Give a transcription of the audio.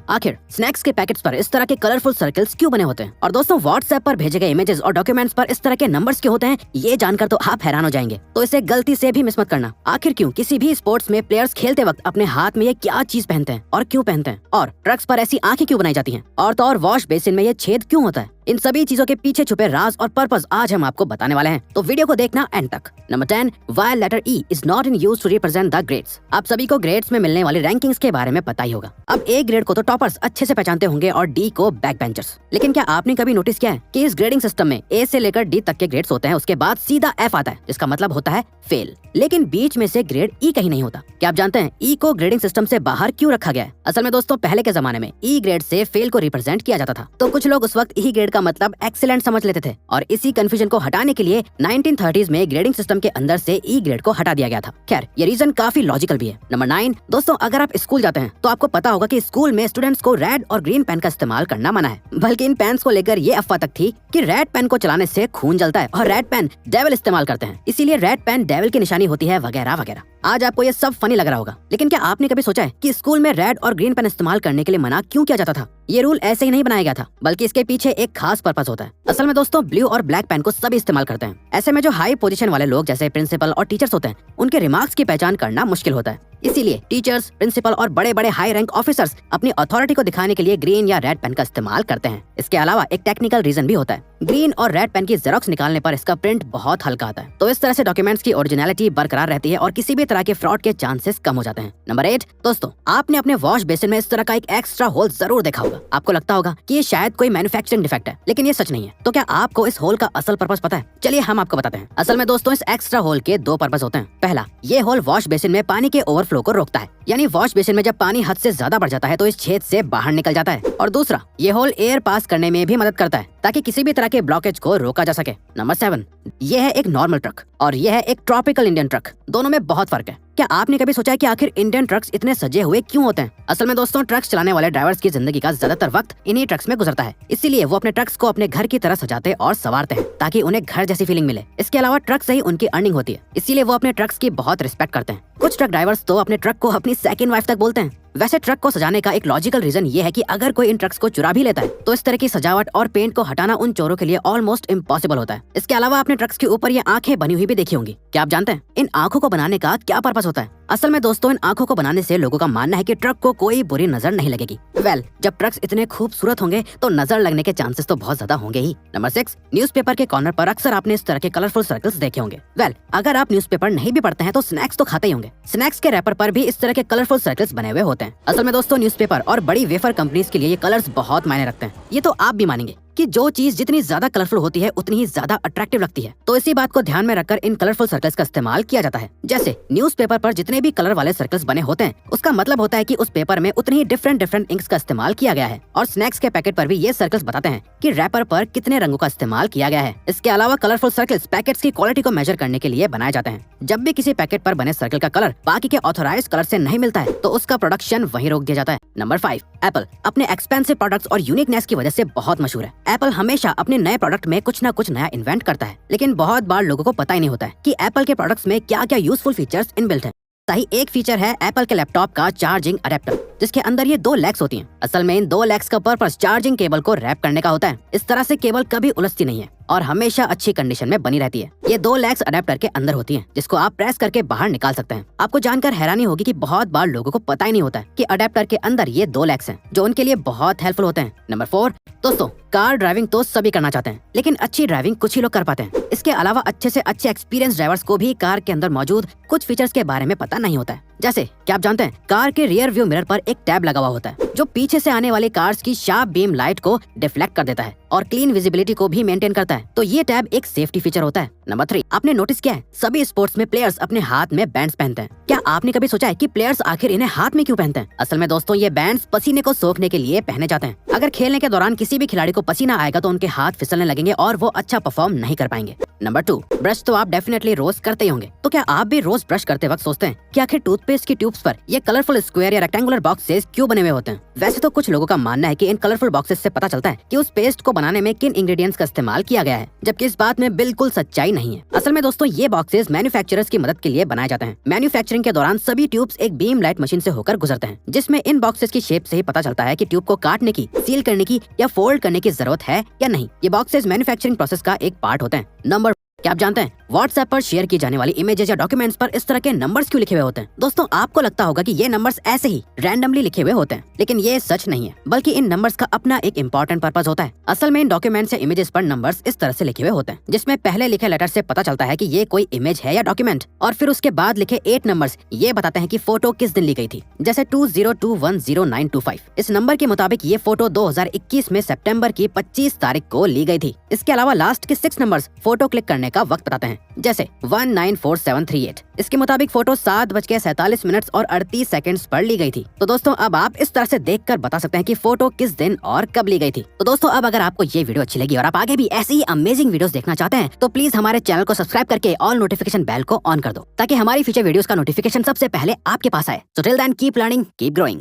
आखिर स्नैक्स के पैकेट्स पर इस तरह के कलरफुल सर्कल्स क्यों बने होते हैं? और दोस्तों व्हाट्सएप पर भेजे गए इमेजेस और डॉक्यूमेंट्स पर इस तरह के नंबर्स क्यों होते हैं, ये जानकर तो आप हैरान हो जाएंगे। तो इसे गलती से भी मिस मत करना। आखिर क्यों किसी भी स्पोर्ट्स में प्लेयर्स खेलते वक्त अपने हाथ में ये क्या चीज पहनते हैं और क्यों पहनते हैं, और ट्रक्स पर ऐसी आंखें क्यों बनाई जाती हैं, और तो और वॉश बेसिन में ये छेद क्यों होता है, इन सभी चीजों के पीछे छुपे राज और पर्पस आज हम आपको बताने वाले हैं। तो वीडियो को देखना एंड तक। Number 10, why letter E is not in use to represent the grades. आप सभी को ग्रेड्स में मिलने वाली रैंकिंग्स के बारे में पता ही होगा। अब ए ग्रेड को तो टॉपर्स अच्छे से पहचानते होंगे और डी को बैक बेंचर्स। लेकिन क्या आपने कभी नोटिस किया है कि इस ग्रेडिंग सिस्टम में ए से लेकर डी तक के ग्रेड्स होते हैं, उसके बाद सीधा एफ आता है, जिसका मतलब होता है फेल। लेकिन बीच में से ग्रेड ई कहीं नहीं होता। क्या आप जानते हैं ई को ग्रेडिंग सिस्टम से बाहर क्यों रखा गया है? असल में दोस्तों पहले के जमाने में ई ग्रेड से फेल को रिप्रेजेंट किया जाता था, तो कुछ लोग उस वक्त ई ग्रेड का मतलब एक्सीलेंट समझ लेते थे, और इसी कंफ्यूजन को हटाने के लिए 1930s में ग्रेडिंग सिस्टम के अंदर से ई ग्रेड को हटा दिया गया था। खैर ये रीजन काफी लॉजिकल भी है। नंबर 9, दोस्तों अगर आप स्कूल जाते हैं तो आपको पता होगा कि स्कूल में स्टूडेंट्स को रेड और ग्रीन पेन का इस्तेमाल करना मना है। बल्कि इन पेन्स को लेकर ये अफवाह तक थी कि रेड पेन को चलाने से खून जलता है और रेड पेन डेविल इस्तेमाल करते हैं, इसीलिए रेड पेन डेविल की निशानी होती है, वगैरह वगैरह। आज आपको ये सब फनी लग रहा होगा, लेकिन क्या आपने कभी सोचा है कि स्कूल में रेड और ग्रीन पेन इस्तेमाल करने के लिए मना क्यों किया जाता था? ये रूल ऐसे ही नहीं बनाया गया था, बल्कि इसके पीछे एक खास पर्पस होता है। असल में दोस्तों ब्लू और ब्लैक पेन को सभी इस्तेमाल करते हैं। ऐसे में जो हाई पोजीशन वाले लोग जैसे प्रिंसिपल और टीचर्स होते हैं, उनके रिमार्क्स की पहचान करना मुश्किल होता है। इसीलिए टीचर्स, प्रिंसिपल और बड़े बड़े हाई रैंक ऑफिसर्स अपनी अथॉरिटी को दिखाने के लिए ग्रीन या रेड पेन का इस्तेमाल करते हैं। इसके अलावा एक टेक्निकल रीजन भी होता है। ग्रीन और रेड पेन की जेरोक्स निकालने पर इसका प्रिंट बहुत हल्का आता है, तो इस तरह से डॉक्यूमेंट्स की ओरिजिनलिटी बरकरार रहती है और किसी भी तरह के फ्रॉड के चांसेस कम हो जाते हैं। नंबर 8, दोस्तों आपने अपने वॉश बेसिन में इस तरह का एक एक्स्ट्रा होल जरूर देखा होगा। आपको लगता होगा कि ये शायद कोई मैन्युफैक्चरिंग डिफेक्ट है, लेकिन ये सच नहीं है। तो क्या आपको इस होल का असल पर्पस पता है? चलिए हम आपको बताते हैं। असल में दोस्तों इस एक्स्ट्रा होल के दो पर्पस होते हैं। पहला, ये होल वॉश बेसिन में पानी के ओवरफ्लो को रोकता है, यानी वॉश बेसिन में जब पानी हद से ज्यादा बढ़ जाता है तो इस छेद से बाहर निकल जाता है। और दूसरा, ये होल एयर पास करने में भी मदद करता है ताकि किसी भी तरह के ब्लॉकेज को रोका जा सके। नंबर 7, ये है एक नॉर्मल ट्रक और ये है एक ट्रॉपिकल इंडियन ट्रक। दोनों में बहुत फर्क है। क्या आपने कभी सोचा है कि आखिर इंडियन ट्रक्स इतने सजे हुए क्यों होते हैं? असल में दोस्तों ट्रक्स चलाने वाले ड्राइवर्स की जिंदगी का ज्यादातर वक्त इन्हीं ट्रक्स में गुजरता है, इसीलिए वो अपने ट्रक्स को अपने घर की तरह सजाते और संवारते हैं ताकि उन्हें घर जैसी फीलिंग मिले। इसके अलावा ट्रक से ही उनकी अर्निंग होती है, इसीलिए वो अपने ट्रक्स की बहुत रिस्पेक्ट करते हैं। कुछ ट्रक ड्राइवर्स तो अपने ट्रक को अपनी सेकंड वाइफ तक बोलते हैं। वैसे ट्रक को सजाने का एक लॉजिकल रीजन ये है कि अगर कोई इन ट्रक्स को चुरा भी लेता है तो इस तरह की सजावट और पेंट को हटाना उन चोरों के लिए ऑलमोस्ट इम्पॉसिबल होता है। इसके अलावा आपने ट्रक्स के ऊपर ये आंखें बनी हुई भी देखी होंगी। क्या आप जानते हैं इन आंखों को बनाने का क्या पर्पस होता है? असल में दोस्तों इन आंखों को बनाने से लोगों का मानना है कि ट्रक को कोई बुरी नजर नहीं लगेगी। जब ट्रक्स इतने खूबसूरत होंगे तो नजर लगने के चांसेस तो बहुत ज्यादा होंगे ही। नंबर 6, न्यूज़पेपर के कॉर्नर पर अक्सर आपने इस तरह के कलरफुल सर्कल्स देखे होंगे। अगर आप न्यूज़पेपर नहीं भी पढ़ते हैं तो स्नैक्स तो खाते ही होंगे। स्नैक्स के रैपर पर भी इस तरह के कलरफुल सर्कल्स बने हुए होते हैं। असल में दोस्तों न्यूज़पेपर और बड़ी वेफर कंपनीज के लिए ये कलर्स बहुत मायने रखते हैं। ये तो आप भी मानेंगे कि जो चीज जितनी ज्यादा कलरफुल होती है उतनी ही ज्यादा अट्रैक्टिव लगती है। तो इसी बात को ध्यान में रखकर इन कलरफुल सर्कल्स का इस्तेमाल किया जाता है। जैसे न्यूज़पेपर पर जितने भी कलर वाले सर्कल्स बने होते हैं उसका मतलब होता है कि उस पेपर में उतनी ही डिफरेंट इंक्स का इस्तेमाल किया गया है। और स्नैक्स के पैकेट पर भी ये सर्कल्स बताते हैं कि रैपर पर कितने रंगों का इस्तेमाल किया गया है। इसके अलावा कलरफुल सर्कल्स पैकेट्स की क्वालिटी को मेजर करने के लिए बनाए जाते हैं। जब भी किसी पैकेट पर बने सर्कल का कलर बाकी के ऑथोराइज्ड कलर से नहीं मिलता है तो उसका प्रोडक्शन वहीं रोक दिया जाता है। नंबर 5, एप्पल अपने एक्सपेंसिव प्रोडक्ट्स और यूनिकनेस की वजह से बहुत मशहूर है। एप्पल हमेशा अपने नए प्रोडक्ट में कुछ ना कुछ नया इन्वेंट करता है, लेकिन बहुत बार लोगों को पता ही नहीं होता है कि एप्पल के प्रोडक्ट्स में क्या क्या यूजफुल फीचर्स इनबिल्ट हैं। सही एक फीचर है एप्पल के लैपटॉप का चार्जिंग अडेप्टर, जिसके अंदर ये 2 लेग्स होती हैं। असल में इन 2 लेग्स का पर्पस चार्जिंग केबल को रैप करने का होता है। इस तरह से केबल कभी उलझती नहीं है और हमेशा अच्छी कंडीशन में बनी रहती है। ये 2 लेग्स अडेप्टर के अंदर होती हैं, जिसको आप प्रेस करके बाहर निकाल सकते हैं। आपको जानकर हैरानी होगी कि बहुत बार लोगों को पता ही नहीं होता है कि अडेप्टर के अंदर ये 2 लेग्स हैं, जो उनके लिए बहुत हेल्पफुल होते हैं। नंबर 4, दोस्तों कार ड्राइविंग तो सभी करना चाहते हैं, लेकिन अच्छी ड्राइविंग कुछ ही लोग कर पाते हैं। इसके अलावा अच्छे से अच्छे एक्सपीरियंस ड्राइवर्स को भी कार के अंदर मौजूद कुछ फीचर्स के बारे में पता नहीं होता है। जैसे क्या आप जानते हैं कार के रियर व्यू मिरर पर एक टैब लगा हुआ होता है जो पीछे से आने वाली कार्स की शार्प बीम लाइट को डिफ्लेक्ट कर देता है और क्लीन विजिबिलिटी को भी मेंटेन करता है। तो ये टैब एक सेफ्टी फीचर होता है। नंबर 3, आपने नोटिस किया है सभी स्पोर्ट्स में प्लेयर्स अपने हाथ में बैंड्स पहनते हैं। क्या आपने कभी सोचा है कि प्लेयर्स आखिर इन्हें हाथ में क्यों पहनते हैं? असल में दोस्तों ये बैंड्स पसीने को सोखने के लिए पहने जाते हैं। अगर खेलने के दौरान किसी भी खिलाड़ी को पसीना आएगा तो उनके हाथ फिसलने लगेंगे और वो अच्छा परफॉर्म नहीं कर पाएंगे। नंबर 2, ब्रश तो आप डेफिनेटली रोज करते ही होंगे। तो क्या आप भी रोज ब्रश करते वक्त सोचते हैं कि आखिर टूथपेस्ट की ट्यूब्स पर ये कलरफुल स्क्वायर या रेक्टेंगुलर बॉक्सेस क्यों बने हुए होते हैं? वैसे तो कुछ लोगों का मानना है कि इन कलरफुल बॉक्सेस से पता चलता है कि उस पेस्ट को बनाने में किन इंग्रेडिएंट्स का इस्तेमाल किया गया है, जबकि इस बात में बिल्कुल सच्चाई नहीं है। असल में दोस्तों ये बॉक्सेस मैन्युफैक्चरर्स की मदद के लिए बनाए जाते हैं। मैन्युफैक्चरिंग के दौरान सभी ट्यूब्स एक बीम लाइट मशीन से होकर गुजरते हैं, जिसमें इन बॉक्सेस की शेप से ही पता चलता है कि ट्यूब को काटने की, सील करने की या फोल्ड करने की जरूरत है या नहीं। ये बॉक्सेस मैन्युफैक्चरिंग प्रोसेस का एक पार्ट होते हैं। नंबर, क्या आप जानते हैं व्हाट्सएप पर शेयर की जाने वाली इमेजेस या डॉक्यूमेंट्स पर इस तरह के नंबर्स क्यों लिखे हुए होते हैं? दोस्तों आपको लगता होगा कि ये नंबर्स ऐसे ही रैंडमली लिखे हुए होते हैं, लेकिन ये सच नहीं है, बल्कि इन नंबर्स का अपना एक इंपॉर्टेंट पर्पस होता है। असल में इन डॉक्यूमेंट्स या इमेजेस पर नंबर्स इस तरह से लिखे हुए होते हैं, जिसमें पहले लिखे लेटर से पता चलता है कि ये कोई इमेज है या डॉक्यूमेंट, और फिर उसके बाद लिखे 8 नंबर्स ये बताते हैं कि फोटो किस दिन ली गई थी, जैसे 20210925। इस नंबर के मुताबिक ये फोटो 2021 में सितंबर की 25 तारीख को ली गई थी। इसके अलावा लास्ट के 6 नंबर्स फोटो क्लिक करने का वक्त बताते हैं, जैसे 194738। इसके मुताबिक फोटो 7:47 और 38 सेकंड्स पर ली गई थी। तो दोस्तों अब आप इस तरह से देखकर बता सकते हैं कि फोटो किस दिन और कब ली गई थी। तो दोस्तों अब अगर आपको ये वीडियो अच्छी लगी और आप आगे भी ऐसी ही अमेजिंग वीडियोस देखना चाहते हैं तो प्लीज हमारे चैनल को सब्सक्राइब करके ऑल नोटिफिकेशन बेल को ऑन कर दो, ताकि हमारी फ्यूचर वीडियोस का नोटिफिकेशन सबसे पहले आपके पास आए। So till then keep learning, keep growing.